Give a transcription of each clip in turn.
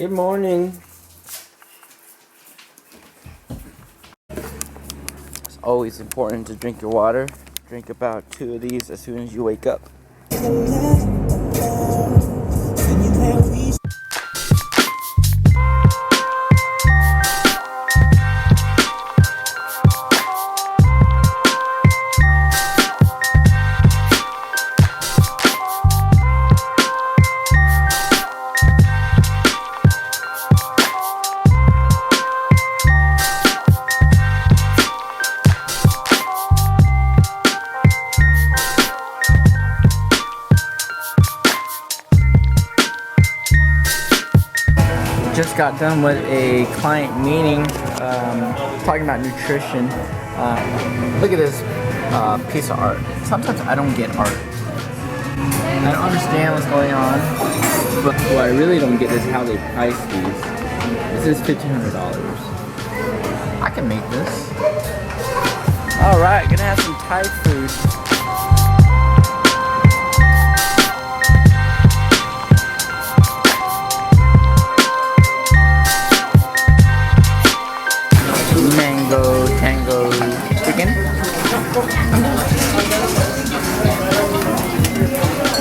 Good morning. It's always important to drink your water. Drink about 2 of these as soon as you wake up. Just got done with a client meeting talking about nutrition. Look at this piece of art. Sometimes I don't get art. I don't understand what's going on, but what I really don't get is how they price these. This is $1,500. I can make this. Alright, gonna have some Thai food. Mango tango chicken.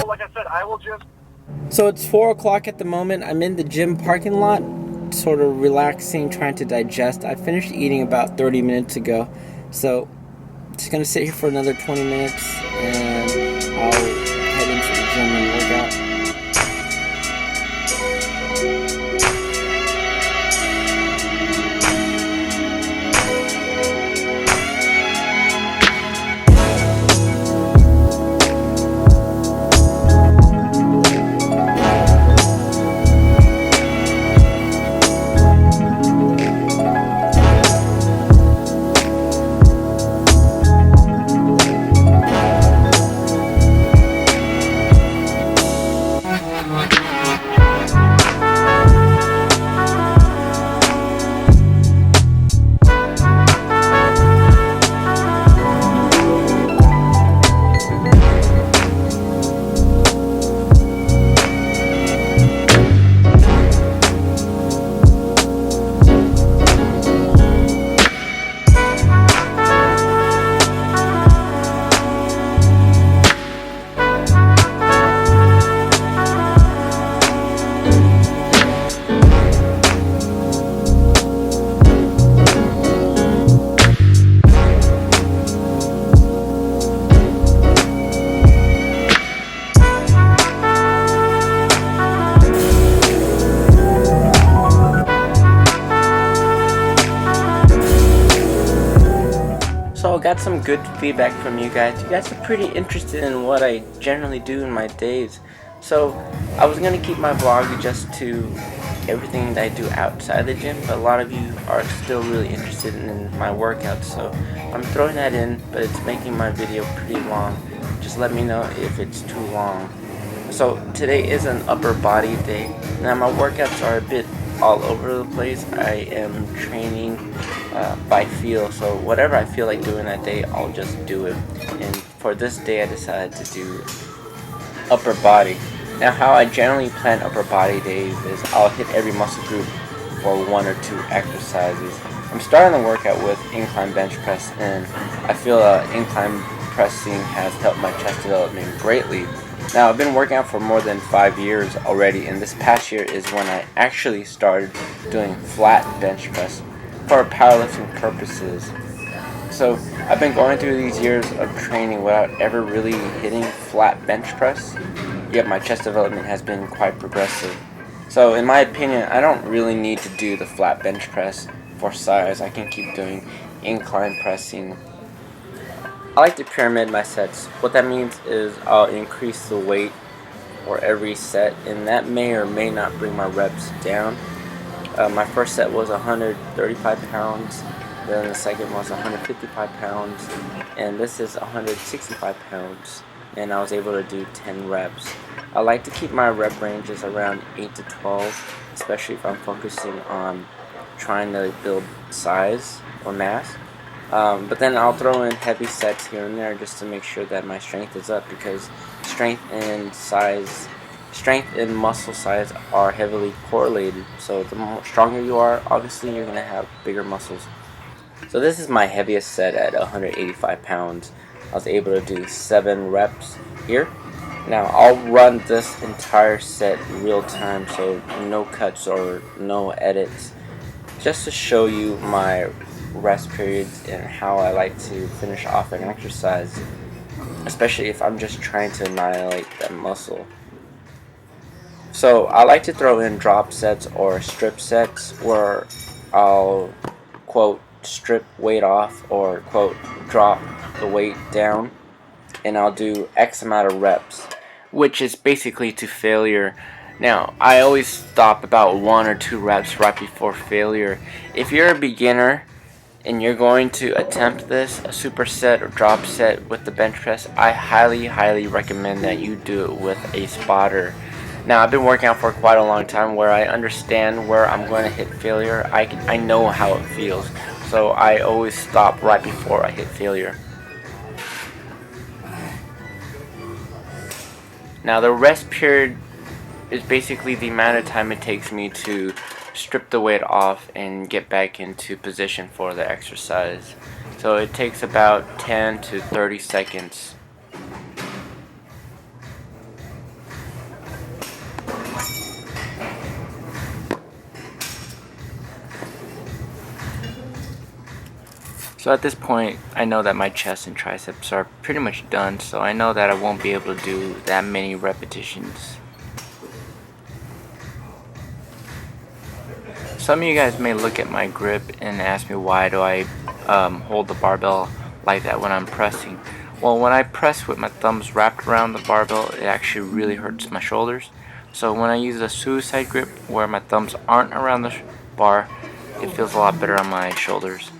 Like I said, I will just. So it's 4 o'clock at the moment. I'm in the gym parking lot, sort of relaxing, trying to digest. I finished eating about 30 minutes ago, so just gonna sit here for another 20 minutes and I'll head into the gym and work out. So I got some good feedback from you guys. You guys are pretty interested in what I generally do in my days. So I was going to keep my vlog just to everything that I do outside the gym, but a lot of you are still really interested in my workouts. So I'm throwing that in, but it's making my video pretty long. Just let me know if it's too long. So today is an upper body day. Now my workouts are a bit all over the place. I am training by feel, so whatever I feel like doing that day, I'll just do it. And for this day I decided to do upper body. Now how I generally plan upper body days is I'll hit every muscle group for 1 or 2 exercises. I'm starting the workout with incline bench press, and I feel incline pressing has helped my chest development greatly. Now I've been working out for more than 5 years already, and this past year is when I actually started doing flat bench press for powerlifting purposes. So I've been going through these years of training without ever really hitting flat bench press, yet my chest development has been quite progressive. So in my opinion, I don't really need to do the flat bench press for size. I can keep doing incline pressing. I like to pyramid my sets. What that means is I'll increase the weight for every set, and that may or may not bring my reps down. My first set was 135 pounds, then the second was 155 pounds, and this is 165 pounds, and I was able to do 10 reps. I like to keep my rep ranges around 8 to 12, especially if I'm focusing on trying to build size or mass. But then I'll throw in heavy sets here and there just to make sure that my strength is up, because strength and size strength and muscle size are heavily correlated. So the stronger you are, obviously you're going to have bigger muscles. So this is my heaviest set at 185 pounds. I was able to do 7 reps here. Now I'll run this entire set real time, so no cuts or no edits, just to show you my rest periods and how I like to finish off an exercise, especially if I'm just trying to annihilate that muscle. So I like to throw in drop sets or strip sets where I'll quote strip weight off or quote drop the weight down, and I'll do X amount of reps, which is basically to failure. Now, I always stop about 1 or 2 reps right before failure. If you're a beginner and you're going to attempt this, a superset or drop set with the bench press, I highly recommend that you do it with a spotter. Now, I've been working out for quite a long time where I understand where I'm going to hit failure. I know how it feels, so I always stop right before I hit failure. Now, the rest period is basically the amount of time it takes me to strip the weight off and get back into position for the exercise. So it takes about 10 to 30 seconds. So at this point, I know that my chest and triceps are pretty much done, so I know that I won't be able to do that many repetitions. Some of you guys may look at my grip and ask me why do I hold the barbell like that when I'm pressing. Well, when I press with my thumbs wrapped around the barbell, it actually really hurts my shoulders. So when I use a suicide grip where my thumbs aren't around the bar, it feels a lot better on my shoulders.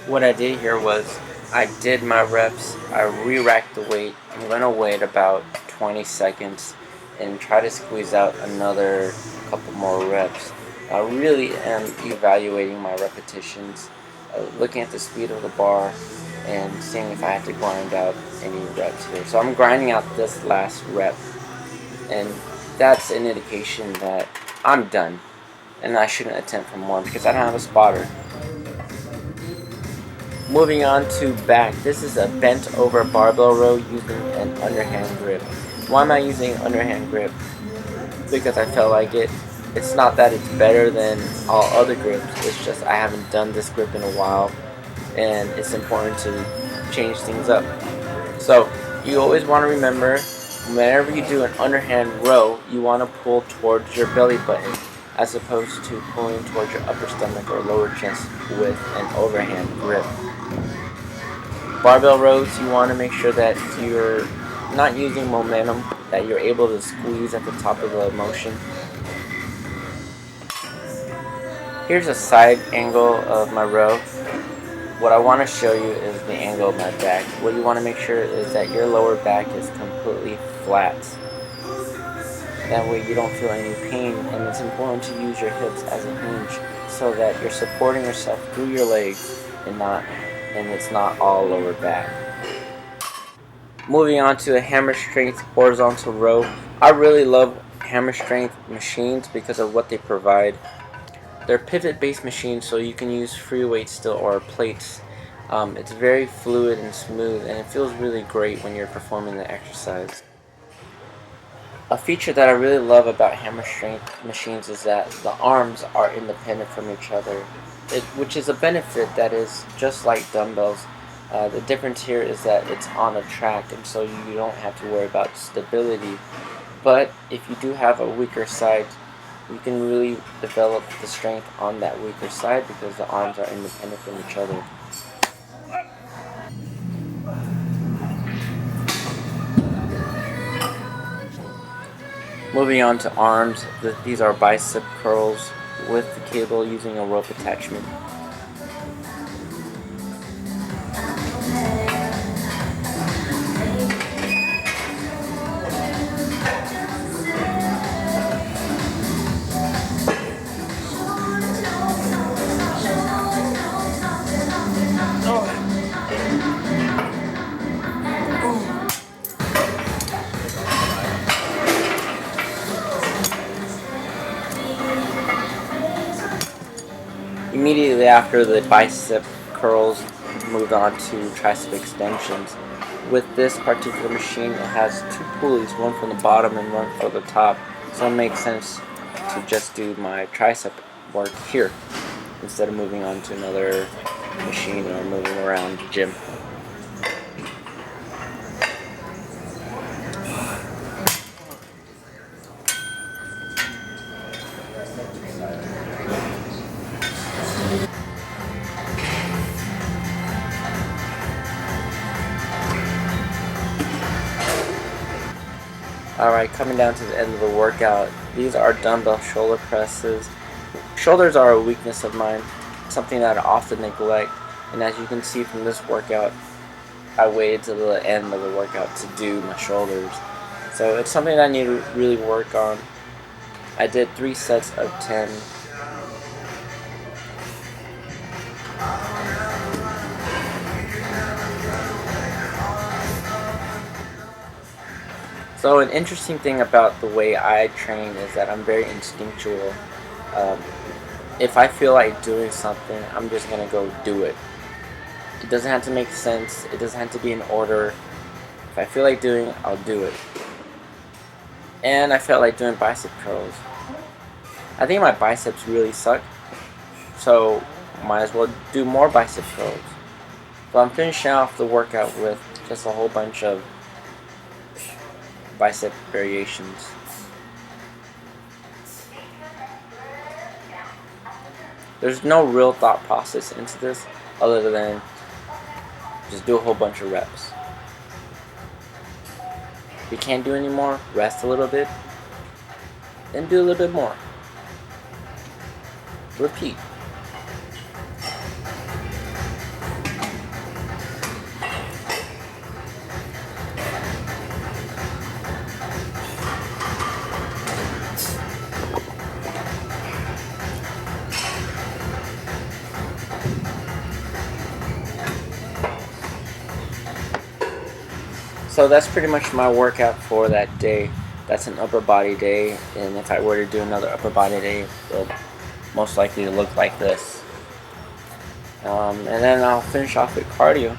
What I did here was I did my reps, I re-racked the weight. I'm going to wait about 20 seconds and try to squeeze out another couple more reps. I really am evaluating my repetitions, looking at the speed of the bar and seeing if I have to grind out any reps here. So I'm grinding out this last rep, and that's an indication that I'm done and I shouldn't attempt for more because I don't have a spotter. Moving on to back, this is a bent over barbell row using an underhand grip. Why am I using underhand grip? Because I felt like it. It's not that it's better than all other grips, it's just I haven't done this grip in a while and it's important to change things up. So you always want to remember, whenever you do an underhand row, you want to pull towards your belly button as opposed to pulling towards your upper stomach or lower chest with an overhand grip. Barbell rows, you want to make sure that you're not using momentum, that you're able to squeeze at the top of the motion. Here's a side angle of my row. What I want to show you is the angle of my back. What you want to make sure is that your lower back is completely flat. That way you don't feel any pain, and it's important to use your hips as a hinge so that you're supporting yourself through your legs and it's not all lower back. Moving on to a hammer strength horizontal row. I really love hammer strength machines because of what they provide. They're pivot based machines, so you can use free weights still or plates. It's very fluid and smooth, and it feels really great when you're performing the exercise. A feature that I really love about hammer strength machines is that the arms are independent from each other, which is a benefit that is just like dumbbells. The difference here is that it's on a track, and so you don't have to worry about stability. But if you do have a weaker side, you can really develop the strength on that weaker side because the arms are independent from each other. Moving on to arms, these are bicep curls with the cable using a rope attachment. after the bicep curls, moved on to tricep extensions. With this particular machine, it has two pulleys, one from the bottom and one from the top, so it makes sense to just do my tricep work here instead of moving on to another machine or moving around the gym. Alright, coming down to the end of the workout, these are dumbbell shoulder presses. Shoulders are a weakness of mine, something that I often neglect, and as you can see from this workout, I waited till the end of the workout to do my shoulders. So it's something that I need to really work on. I did 3 sets of 10. So an interesting thing about the way I train is that I'm very instinctual. If I feel like doing something, I'm just going to go do it. It doesn't have to make sense. It doesn't have to be in order. If I feel like doing it, I'll do it. And I felt like doing bicep curls. I think my biceps really suck, so might as well do more bicep curls. So I'm finishing off the workout with just a whole bunch of bicep variations. There's no real thought process into this other than just do a whole bunch of reps. If you can't do any more, rest a little bit, then do a little bit more. Repeat. So that's pretty much my workout for that day. That's an upper body day, and if I were to do another upper body day, it'll most likely look like this. And then I'll finish off with cardio.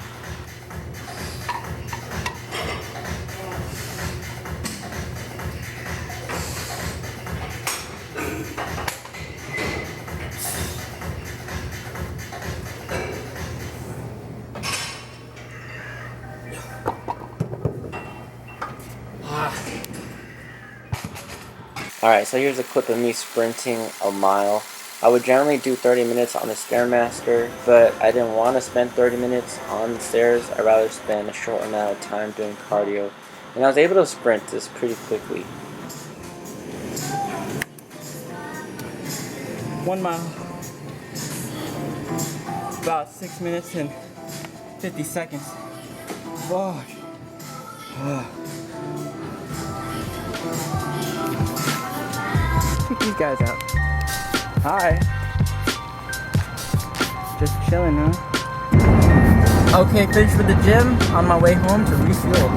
Alright, so here's a clip of me sprinting a mile. I would generally do 30 minutes on the Stairmaster, but I didn't want to spend 30 minutes on the stairs. I'd rather spend a short amount of time doing cardio. And I was able to sprint this pretty quickly. 1 mile. About 6 minutes and 50 seconds. Fuck. Check these guys out. Hi. Just chilling, huh? Okay, finished with the gym. On my way home to refuel.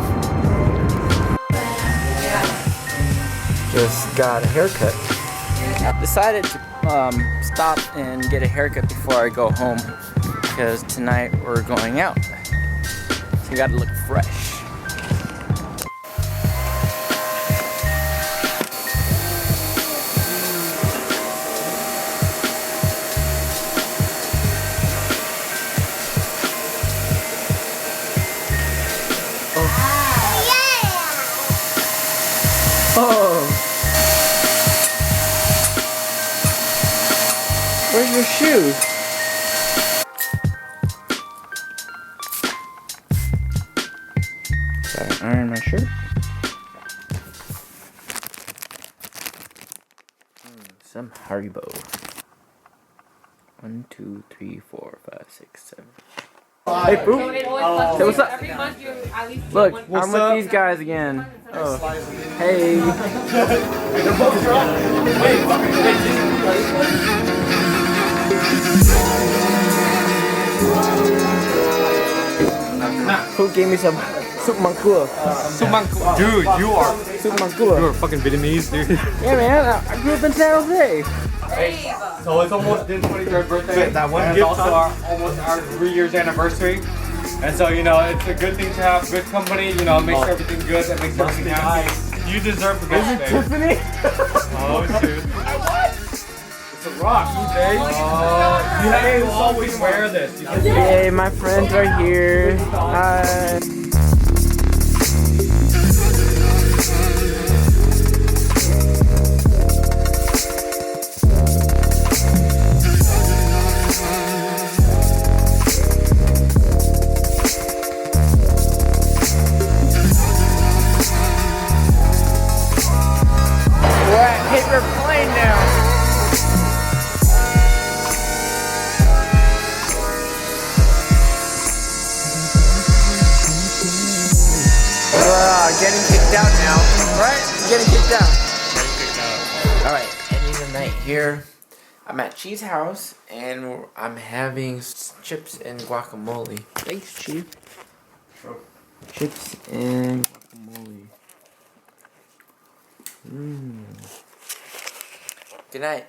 Just got a haircut. Decided to stop and get a haircut before I go home because tonight we're going out. So you gotta look fresh. Oh! Where's your shoe? Gotta iron my shirt. Some Haribo. 1, 2, 3, 4, 5, 6, 7. Hey, Poop. Hey, what's up? Look, I'm with these guys again. Oh. Hey. Who gave me some soup mangkua? Soup mangkua. Dude, you are Soup mangkua. fucking Vietnamese, dude. Yeah, man. I grew up in San Jose. Hey, so it's almost Din's 23rd birthday. That one and it's also almost our 3 years anniversary. And so, you know, it's a good thing to have good company. You know, it makes everything good. It makes everything happy. You deserve the best, babe. Tiffany? Oh, shoot. It's a rock, babe. You have to always wear this. Yay, my friends are here. Hi. We're playing now. Getting kicked out now, right? Getting kicked out. Alright, ending the night here. I'm at Chi's house and I'm having chips and guacamole. Thanks, Chi. Chips and guacamole. Good night.